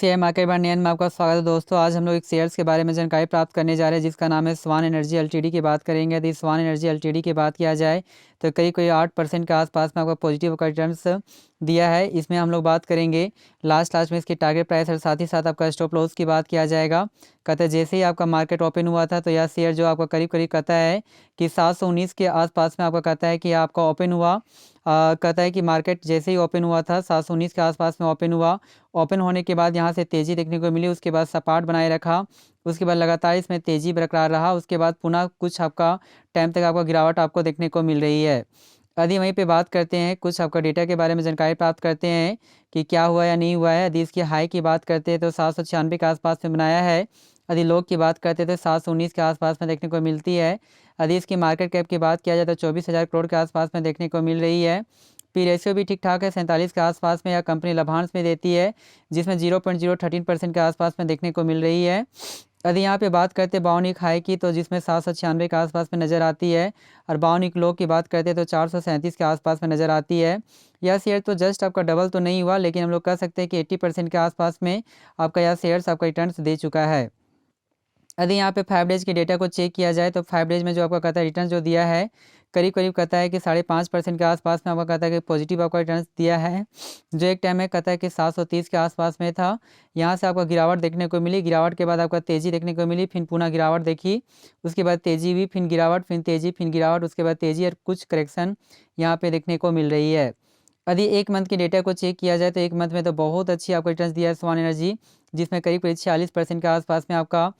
Share market bye नियन में आपका स्वागत है दोस्तों। आज हम लोग एक शेयर्स के बारे में जानकारी प्राप्त करने जा रहे हैं जिसका नाम है स्वान एनर्जी एलटीडी की बात करेंगे। यदि स्वान एनर्जी एलटीडी की बात किया जाए तो करीब करीब 8% के आसपास में आपका पॉजिटिव का रिटर्न्स दिया है। इसमें हम लोग बात करेंगे लास्ट में इसकी टारगेट प्राइस और साथ ही साथ आपका स्टॉप लॉस की बात किया जाएगा। कहते हैं जैसे ही आपका मार्केट ओपन हुआ था तो यह शेयर जो आपका करीब करीब कहता है कि 719 के आसपास में आपका कहता है कि आपका ओपन हुआ। कहता है कि मार्केट जैसे ही ओपन हुआ था 719 के आसपास में ओपन हुआ। ओपन होने के बाद यहाँ से तेज़ी देखने को मिली, उसके बाद सपाट बनाए रखा, उसके बाद लगातार इसमें तेज़ी बरकरार रहा। उसके बाद पुनः कुछ आपका टाइम तक आपका गिरावट आपको देखने को मिल रही है। यदि वहीं पे बात करते हैं कुछ आपका डेटा के बारे में जानकारी प्राप्त करते हैं कि क्या हुआ या नहीं हुआ है। यदि इसकी हाई की बात करते हैं तो 796 के आसपास में बनाया है। यदि लो की बात करते हैं तो 719 के आसपास में देखने को मिलती है। यदि इसकी मार्केट कैप की बात किया जाए तो 24,000 करोड़ के आसपास में देखने को मिल रही है। पी रेशियो भी ठीक ठाक है 47 के आसपास में। यह कंपनी लाभांश में देती है जिसमें 0.013% के आसपास में देखने को मिल रही है। यदि यहाँ पे बात करते हैं बाउनिक हाई की तो जिसमें 796 के आसपास में नज़र आती है, और बाउनिक लो की बात करते हैं तो 437 के आसपास में नज़र आती है। यह शेयर तो जस्ट आपका डबल तो नहीं हुआ, लेकिन हम लोग कह सकते हैं कि 80% के आसपास में आपका यह शेयर्स आपका रिटर्न्स दे चुका है। यदि यहाँ पे 5 डेज के डेटा को चेक किया जाए तो 5 डेज में जो आपका कहता है रिटर्न जो दिया है करीब करीब कहता है कि 5.5% के आसपास में आपका कहता है कि पॉजिटिव आपका रिटर्न दिया है, जो एक टाइम में कहता है कि 730 के आसपास में था। यहाँ से आपका गिरावट देखने को मिली, गिरावट के बाद आपका तेज़ी देखने को मिली, फिर पुनः गिरावट देखी, उसके बाद तेज़ी भी, फिर गिरावट, फिर तेज़ी, फिर गिरावट, उसके बाद तेज़ी और कुछ करेक्शन यहाँ पर देखने को मिल रही है। यदि एक मंथ के डेटा को चेक किया जाए तो एक मंथ में तो बहुत अच्छी आपको रिटर्न दिया है स्वान एनर्जी, जिसमें करीब करीब 46% के आसपास में आपका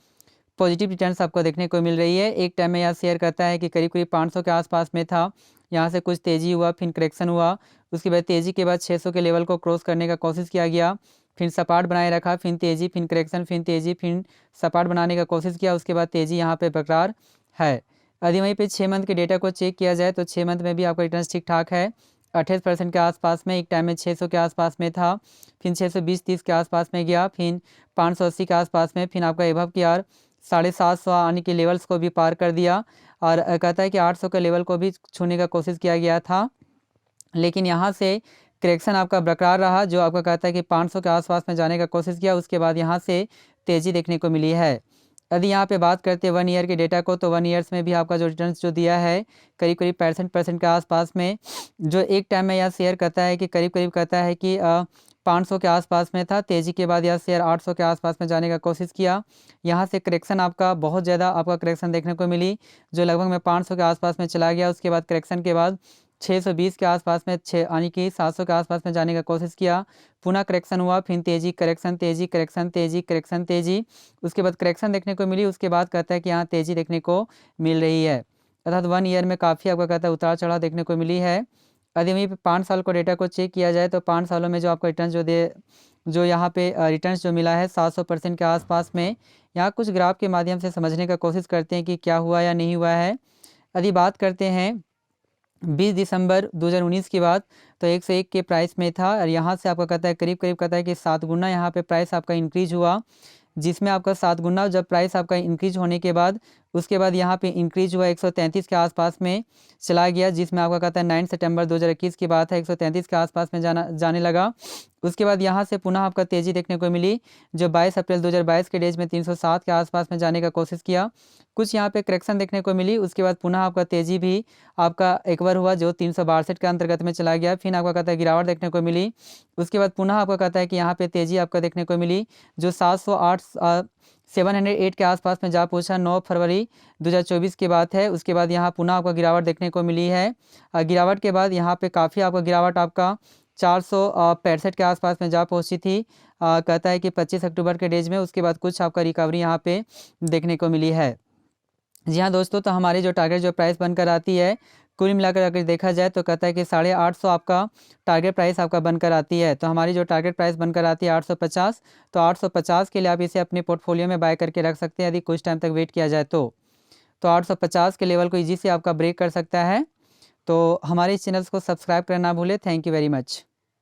पॉजिटिव रिटर्न्स आपको देखने को मिल रही है। एक टाइम में यह शेयर करता है कि करीब करीब 500 के आसपास में था, यहाँ से कुछ तेज़ी हुआ, फिर करेक्शन हुआ, उसके बाद तेज़ी के बाद 600 के लेवल को क्रॉस करने का कोशिश किया गया, फिर सपाट बनाए रखा, फिर तेज़ी, फिर करेक्शन, फिर तेज़ी, फिर सपाट बनाने का कोशिश किया, उसके बाद तेज़ी यहाँ पे बरकरार है। यदि वहीं पे 6 मंथ के डेटा को चेक किया जाए तो 6 मंथ में भी आपका रिटर्न ठीक ठाक है 28% के आसपास में। एक टाइम में 600 के आसपास में था, फिर 620-30 के आसपास में गया, फिर 580 के आसपास में, फिर आपका एभव की यार 750 आने के लेवल्स को भी पार कर दिया, और कहता है कि 800 के लेवल को भी छूने का कोशिश किया गया था, लेकिन यहाँ से करेक्शन आपका बरकरार रहा, जो आपका कहता है कि 500 के आसपास में जाने का कोशिश किया, उसके बाद यहाँ से तेज़ी देखने को मिली है। यदि यहाँ पे बात करते हैं 1 ईयर के डेटा को तो 1 ईयर्स में भी आपका जो रिटर्न्स जो दिया है करीब करीब 65% के आसपास में, जो एक टाइम में यह शेयर करता है कि करीब करीब कहता है कि 500 के आसपास में था, तेज़ी के बाद यह शेयर 800 के आसपास में जाने का कोशिश किया, यहाँ से करेक्शन आपका बहुत ज़्यादा आपका करेक्शन देखने को मिली, जो लगभग में 500 के आसपास में चला गया। उसके बाद करेक्शन के बाद 620 के आसपास में यानी कि 700 के आसपास में जाने का कोशिश किया, पुनः करेक्शन हुआ, फिर तेज़ी, करेक्शन, तेज़ी, करेक्शन, तेज़ी, करेक्शन, तेज़ी, उसके बाद करेक्शन देखने को मिली, उसके बाद कहता है कि यहाँ तेज़ी देखने को मिल रही है। अर्थात 1 ईयर में काफ़ी आपका कहता है उतार चढ़ाव देखने को मिली है। यदि वहीं पे 5 साल को डेटा को चेक किया जाए तो 5 सालों में जो आपका रिटर्न जो यहाँ पे रिटर्न्स जो मिला है 700% के आसपास में। यहाँ कुछ ग्राफ के माध्यम से समझने का कोशिश करते हैं कि क्या हुआ या नहीं हुआ है। यदि बात करते हैं 20 दिसंबर 2019 की बात तो 101 के प्राइस में था, और यहाँ से आपका कहता है करीब करीब कहता है कि 7 गुना यहाँ पे प्राइस आपका इंक्रीज हुआ, जिसमें आपका 7 गुना जब प्राइस आपका इंक्रीज होने के बाद उसके बाद यहाँ पे इंक्रीज हुआ 133 के आसपास में चला गया, जिसमें आपका कहता है 9 सितंबर 2021 की बात है 133 के आसपास में जाने लगा। उसके बाद यहाँ से पुनः आपका तेज़ी देखने को मिली, जो 22 अप्रैल 2022 के डेज में 307 के आसपास में जाने का कोशिश किया, कुछ यहाँ पे करेक्शन देखने को मिली, उसके बाद पुनः आपका तेज़ी भी आपका एक बार हुआ जो 362 के अंतर्गत में चला गया, फिर आपका कहता है गिरावट देखने को मिली, उसके बाद पुनः आपका कहता है कि यहाँ पे तेज़ी आपका देखने को मिली, जो 708 के आसपास में जा पहुँचा 9 फरवरी 2024 की बात है। उसके बाद यहाँ पुनः आपका गिरावट देखने को मिली है, गिरावट के बाद यहाँ पे काफ़ी आपका गिरावट आपका 465 के आसपास में जा पहुँची थी, कहता है कि 25 अक्टूबर के डेज में। उसके बाद कुछ आपका रिकवरी यहाँ पे देखने को मिली है। जी हाँ दोस्तों, तो हमारी जो टारगेट जो प्राइस बनकर आती है कुल मिलाकर अगर देखा जाए तो कहता है कि 850 आपका टारगेट प्राइस आपका बनकर आती है। तो हमारी जो टारगेट प्राइस बनकर आती है 850, तो 850 के लिए आप इसे अपने पोर्टफोलियो में बाय करके रख सकते हैं यदि कुछ टाइम तक वेट किया जाए तो 850 के लेवल को ईजी से आपका ब्रेक कर सकता है। तो हमारे इस चैनल्स को सब्सक्राइब करना ना भूलें। Thank you very much.